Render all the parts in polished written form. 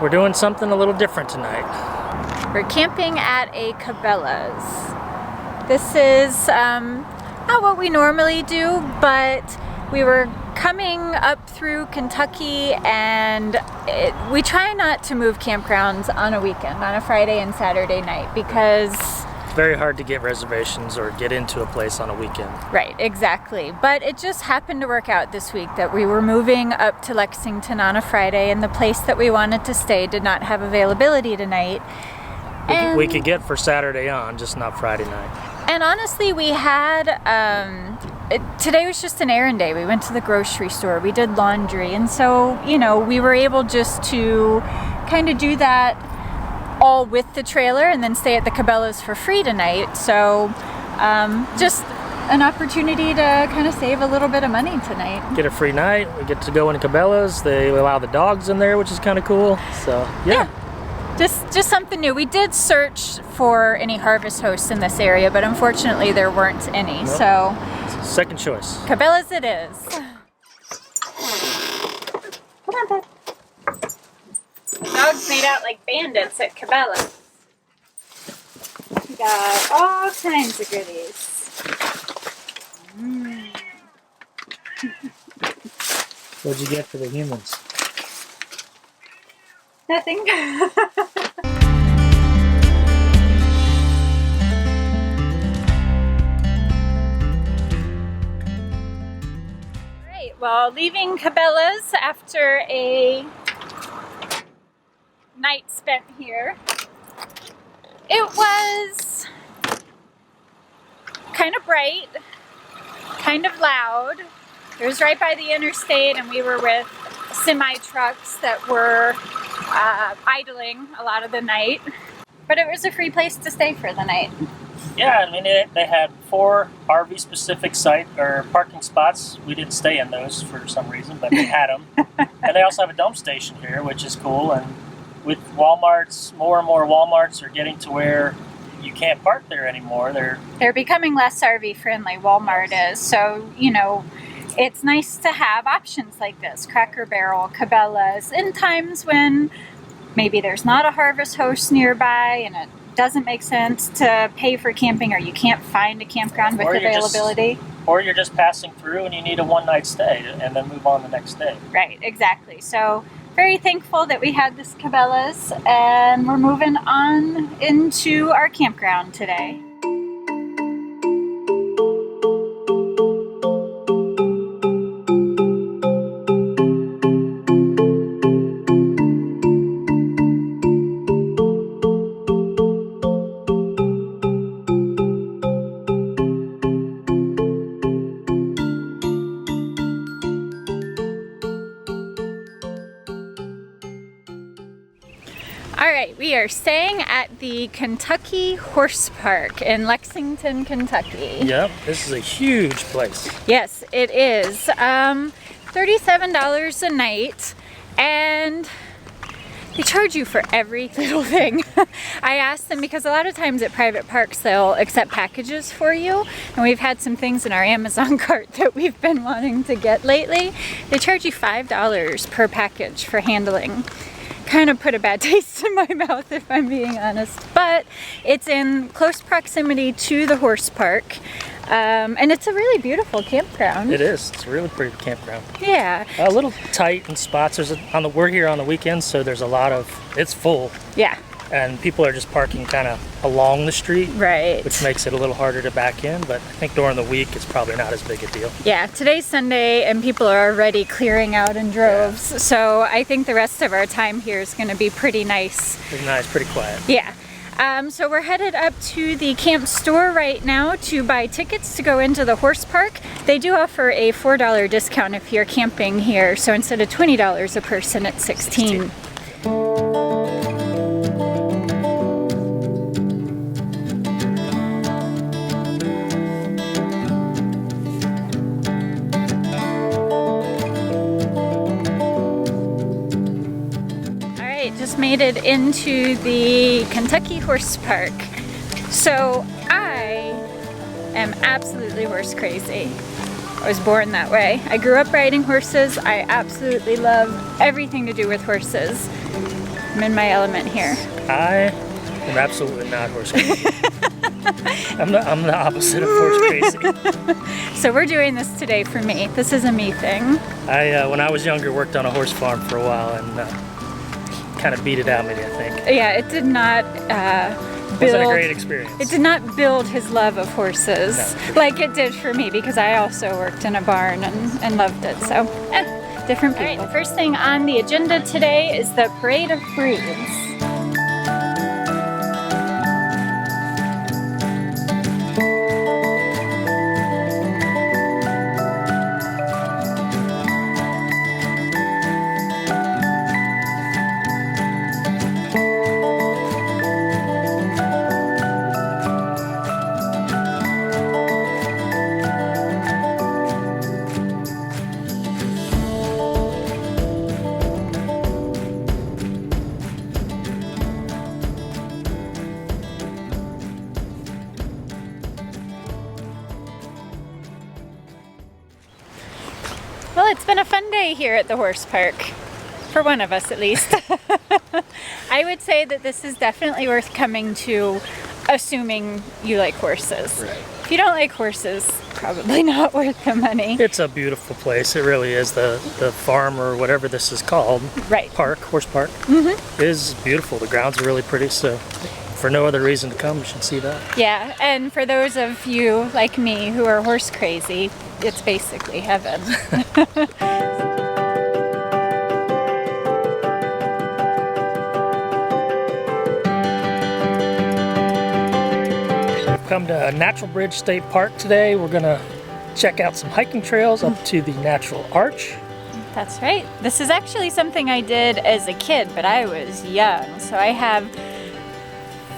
We're doing something a little different tonight. We're camping at a Cabelas. This is not what we normally do, but we were coming up through Kentucky, and we try not to move campgrounds on a weekend, on a Friday and Saturday night, because it's very hard to get reservations or get into a place on a weekend. Right, exactly. But it just happened to work out this week that we were moving up to Lexington on a Friday, and the place that we wanted to stay did not have availability tonight. We could get for Saturday on, just not Friday night. And honestly, we had, today was just an errand day. We went to the grocery store, we did laundry, and so, you know, we were able just to kind of do that all with the trailer and then stay at the Cabelas for free tonight. So just an opportunity to kind of save a little bit of money tonight. Get a free night, we get to go in Cabelas, they allow the dogs in there, which is kind of cool, so yeah. Just something new. We did search for any harvest hosts in this area, but unfortunately there weren't any. Nope. So second choice. Cabelas it is. Come on, Beth. The dogs made out like bandits at Cabelas. We got all kinds of goodies. What'd you get for the humans? Nothing. Right, well, leaving Cabelas after a night spent here, it was kind of bright, kind of loud. It was right by the interstate, and we were with semi trucks that were idling a lot of the night, but it was a free place to stay for the night. Yeah, I mean, they had 4 RV specific site or parking spots. We didn't stay in those for some reason, but they had them. And they also have a dump station here, which is cool. And with Walmarts, more and more Walmarts are getting to where you can't park there anymore. They're becoming less RV friendly, Walmart is. So, you know, it's nice to have options like this, Cracker Barrel, Cabelas, in times when maybe there's not a harvest host nearby and it doesn't make sense to pay for camping, or you can't find a campground with availability. Or you're just passing through and you need a one-night stay and then move on the next day. Right, exactly. So very thankful that we had this Cabelas, and we're moving on into our campground today. Alright, we are staying at the Kentucky Horse Park in Lexington, Kentucky. Yep, this is a huge place. Yes, it is. $37 a night, and they charge you for every little thing. I asked them because a lot of times at private parks they'll accept packages for you, and we've had some things in our Amazon cart that we've been wanting to get lately. They charge you $5 per package for handling. Kind of put a bad taste in my mouth, if I'm being honest, but it's in close proximity to the horse park, and it's a really beautiful campground. It is. It's a really pretty campground. Yeah. A little tight in spots. We're here on the weekends, so there's a lot of, it's full. Yeah. And people are just parking kind of along the street, right, which makes it a little harder to back in, but I think during the week it's probably not as big a deal. Yeah, today's Sunday and people are already clearing out in droves, yeah. So I think the rest of our time here is going to be pretty nice. Pretty nice, pretty quiet. Yeah. So we're headed up to the camp store right now to buy tickets to go into the horse park. They do offer a $4 discount if you're camping here, so instead of $20 a person, it's $16. Just made it into the Kentucky Horse Park. So I am absolutely horse crazy. I was born that way. I grew up riding horses. I absolutely love everything to do with horses. I'm in my element here. I am absolutely not horse crazy. I'm the opposite of horse crazy. So we're doing this today for me. This is a me thing. I, when I was younger, worked on a horse farm for a while and kind of beat it out of me, I think. Yeah, it did not It wasn't a great experience. It did not build his love of horses like it did for me, because I also worked in a barn and loved it. So, different people. All right, the first thing on the agenda today is the Parade of Breeds. Well, it's been a fun day here at the horse park, for one of us at least. I would say that this is definitely worth coming to, assuming you like horses. Right. If you don't like horses, probably not worth the money. It's a beautiful place. It really is. The farm, or whatever this is called, Right. park, horse park, is beautiful. The grounds are really pretty, so for no other reason to come, you should see that. Yeah, and for those of you like me who are horse crazy, it's basically heaven. We've come to Natural Bridge State Park today. We're gonna check out some hiking trails up to the Natural Arch. That's right. This is actually something I did as a kid, but I was young, so I have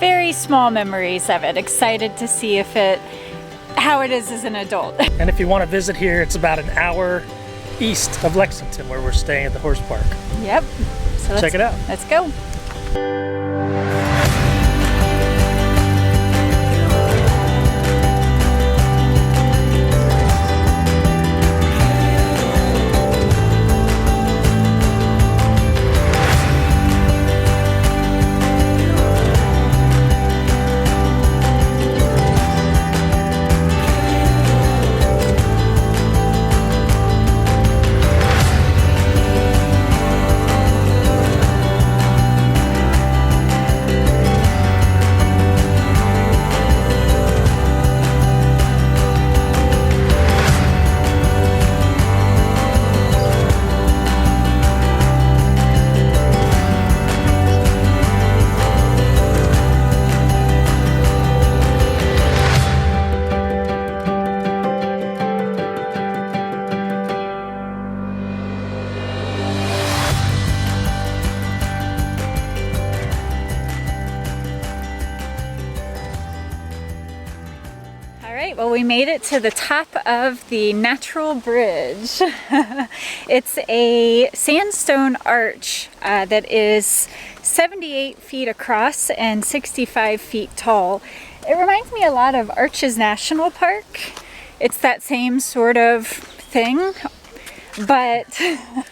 very small memories of it. Excited to see how it is as an adult. And if you want to visit here, it's about an hour east of Lexington, where we're staying at the horse park. Yep. So Check it out. Let's go. Well, we made it to the top of the Natural Bridge. It's a sandstone arch that is 78 feet across and 65 feet tall. It reminds me a lot of Arches National Park. It's that same sort of thing, but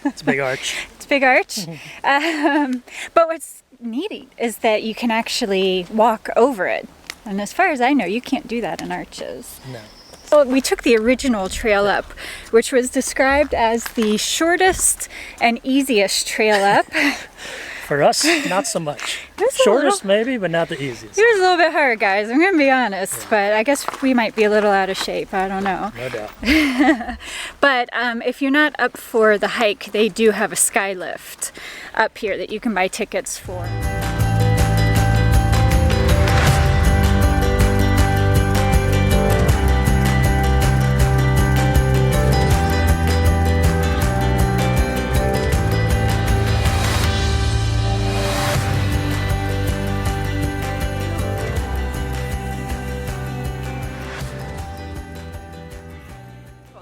It's a big arch. It's a big arch. But what's neat is that you can actually walk over it. And as far as I know, you can't do that in arches. No. So we took the original trail up, which was described as the shortest and easiest trail up. For us, not so much. was a Shortest maybe, but not the easiest. It was a little bit hard, guys. I'm going to be honest, but I guess we might be a little out of shape. I don't know. No doubt. But if you're not up for the hike, they do have a sky lift up here that you can buy tickets for.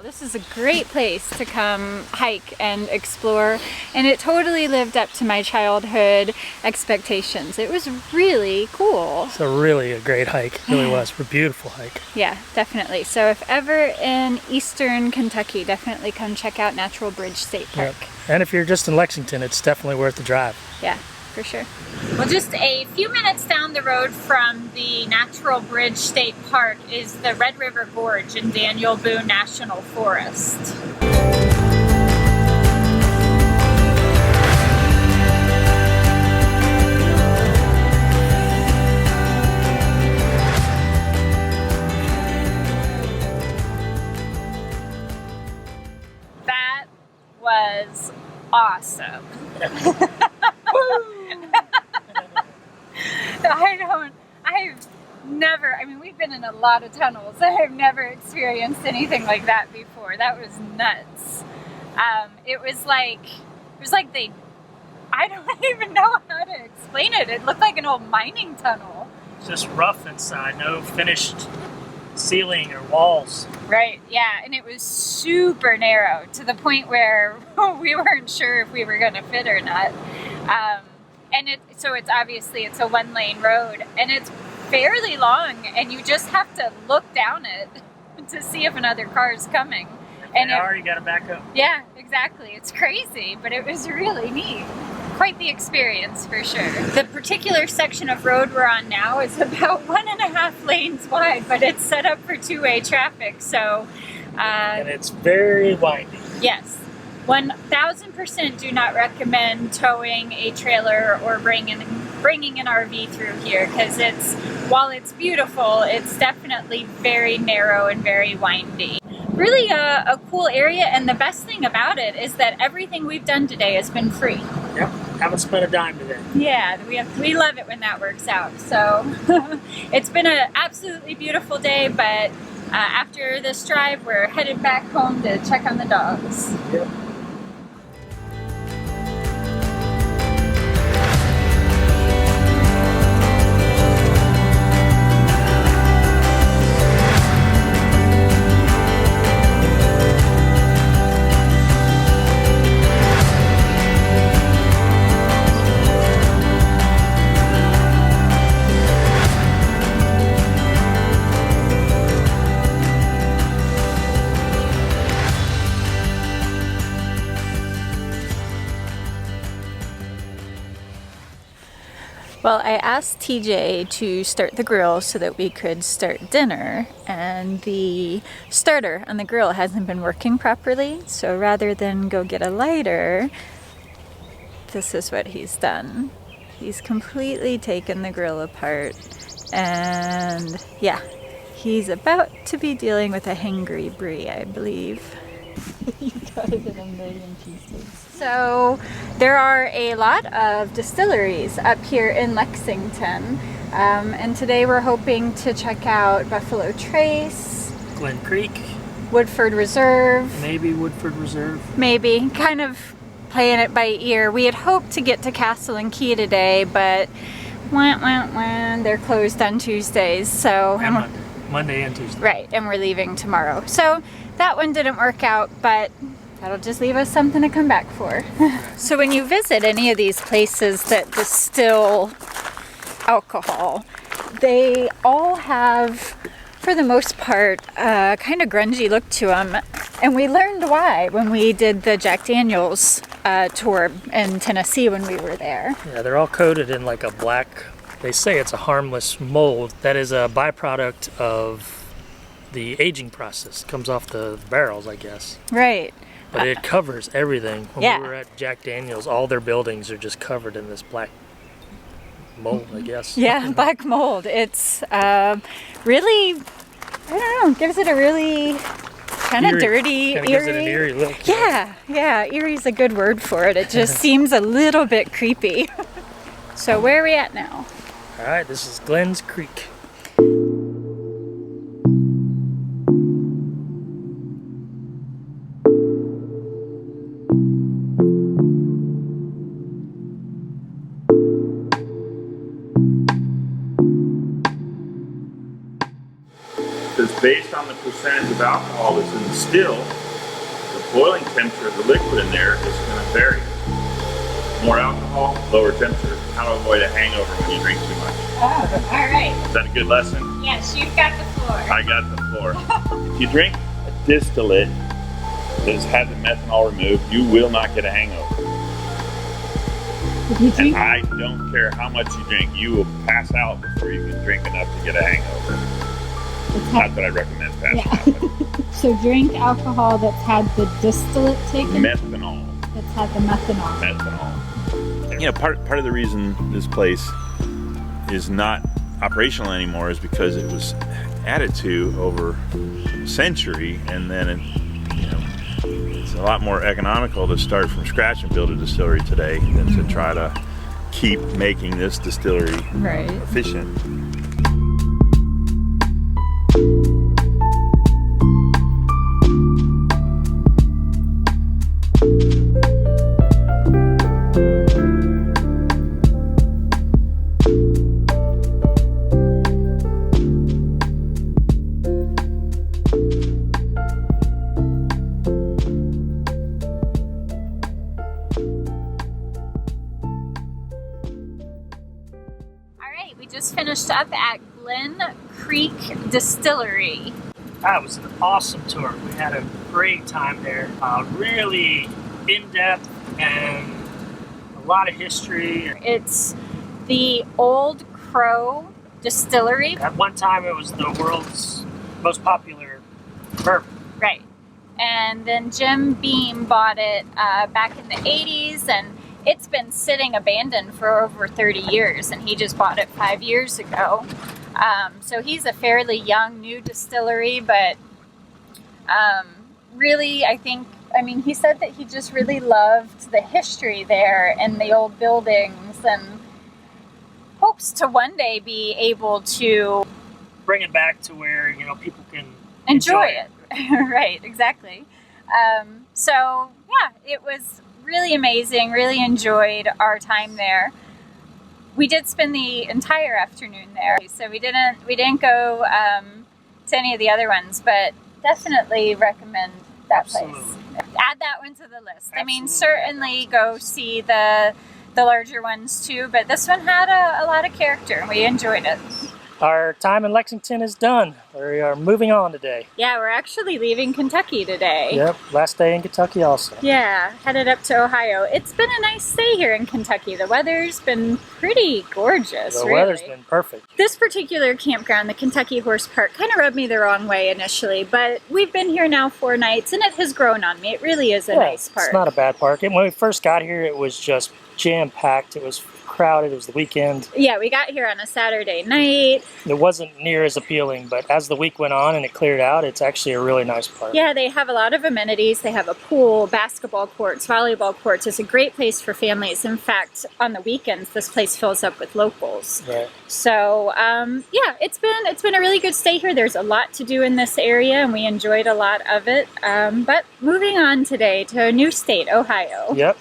This is a great place to come hike and explore, and it totally lived up to my childhood expectations. It was really cool. It's really a great hike. It really was. A beautiful hike. Yeah, definitely. So if ever in eastern Kentucky, definitely come check out Natural Bridge State Park. Yep. And if you're just in Lexington, it's definitely worth the drive. Yeah, for sure. Well, just a few minutes down the road from the Natural Bridge State Park is the Red River Gorge in Daniel Boone National Forest. That was awesome. I mean, we've been in a lot of tunnels. I've never experienced anything like that before. That was nuts. It was like I don't even know how to explain it. It looked like an old mining tunnel. It's just rough inside, no finished ceiling or walls. Right, yeah, and it was super narrow to the point where we weren't sure if we were going to fit or not. So it's obviously it's a one-lane road, and it's fairly long, and you just have to look down it to see if another car is coming. And you got to back up. Yeah, exactly. It's crazy, but it was really neat. Quite the experience for sure. The particular section of road we're on now is about 1.5 lanes wide, but it's set up for two-way traffic, so... and it's very windy. Yes. 1000% do not recommend towing a trailer or bringing an RV through here, because while it's beautiful, it's definitely very narrow and very windy. Really a cool area, and the best thing about it is that everything we've done today has been free. Yep, haven't spent a dime today. Yeah, we love it when that works out. So it's been an absolutely beautiful day, but after this drive, we're headed back home to check on the dogs. Yep. Well, I asked TJ to start the grill so that we could start dinner, and the starter on the grill hasn't been working properly, so rather than go get a lighter, this is what he's done. He's completely taken the grill apart, and yeah, he's about to be dealing with a hangry brie, I believe. You got it in a million pieces. So there are a lot of distilleries up here in Lexington, and today we're hoping to check out Buffalo Trace, Glen Creek, Woodford Reserve. Maybe Woodford Reserve. Maybe, kind of playing it by ear. We had hoped to get to Castle and Key today, but they're closed on Tuesdays. So And Monday and Tuesday. Right, and we're leaving tomorrow. So that one didn't work out, but that'll just leave us something to come back for. So when you visit any of these places that distill alcohol, they all have, for the most part, a kind of grungy look to them. And we learned why when we did the Jack Daniels tour in Tennessee when we were there. Yeah, they're all coated in like a black, they say it's a harmless mold that is a byproduct of the aging process. It comes off the barrels, I guess. Right. But it covers everything. When yeah. we were at Jack Daniels, all their buildings are just covered in this black mold, I guess. Yeah, black mold. It's really, I don't know, gives it a really kind of dirty, eerie. Gives it an eerie look. Yeah, eerie's a good word for it. It just seems a little bit creepy. So where are we at now? All right, this is Glen's Creek. Because based on the percentage of alcohol that's in the still, the boiling temperature of the liquid in there is going to vary. More alcohol, lower temperature. How to avoid a hangover when you drink too much. Oh, all right. Is that a good lesson? Yes, you've got the floor. I got the floor. If you drink a distillate that has had the methanol removed, you will not get a hangover. Did you drink? I don't care how much you drink, you will pass out before you can drink enough to get a hangover. Not that I recommend passing out. So drink alcohol that's had the distillate taken? Methanol. That's had the methanol. Methanol. You know, part of the reason this place is not operational anymore is because it was added to over a century, and then it's a lot more economical to start from scratch and build a distillery today than to try to keep making this distillery efficient. We just finished up at Creek Distillery. That was an awesome tour. We had a great time there. Really in-depth and a lot of history. It's the Old Crow Distillery. At one time it was the world's most popular bourbon. Right. And then Jim Beam bought it back in the 80s, and it's been sitting abandoned for over 30 years, and he just bought it 5 years ago. So he's a fairly young, new distillery, but really, he said that he just really loved the history there and the old buildings, and hopes to one day be able to bring it back to where, people can enjoy it. Right, exactly. So yeah, it was really amazing. Really enjoyed our time there. We did spend the entire afternoon there, so we didn't go to any of the other ones, but definitely recommend that place. Add that one to the list. Absolutely. I mean, certainly go see the larger ones too, but this one had a lot of character, and we enjoyed it. Our time in Lexington is done. We are moving on today. Yeah, we're actually leaving Kentucky today. Yep, last day in Kentucky also. Yeah, headed up to Ohio. It's been a nice stay here in Kentucky. The weather's been pretty gorgeous, The weather's been perfect. This particular campground, the Kentucky Horse Park, kind of rubbed me the wrong way initially, but we've been here now 4 nights, and it has grown on me. It really is a nice park. It's not a bad park. When we first got here, it was just jam-packed. It was crowded. It was the weekend. Yeah, we got here on a Saturday night. It wasn't near as appealing, but as the week went on and it cleared out, it's actually a really nice park. Yeah, they have a lot of amenities. They have a pool, basketball courts, volleyball courts. It's a great place for families. In fact, on the weekends, this place fills up with locals. Right. So, yeah, it's been a really good stay here. There's a lot to do in this area, and we enjoyed a lot of it. But moving on today to a new state, Ohio. Yep,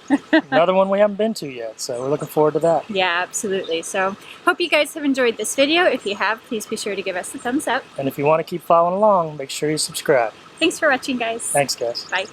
another one we haven't been to yet, so we're looking forward to that. Yeah, absolutely. So, hope you guys have enjoyed this video. If you have, please be sure to give us a thumbs up. And if you want to keep following along, make sure you subscribe. Thanks for watching, guys. Thanks, guys. Bye.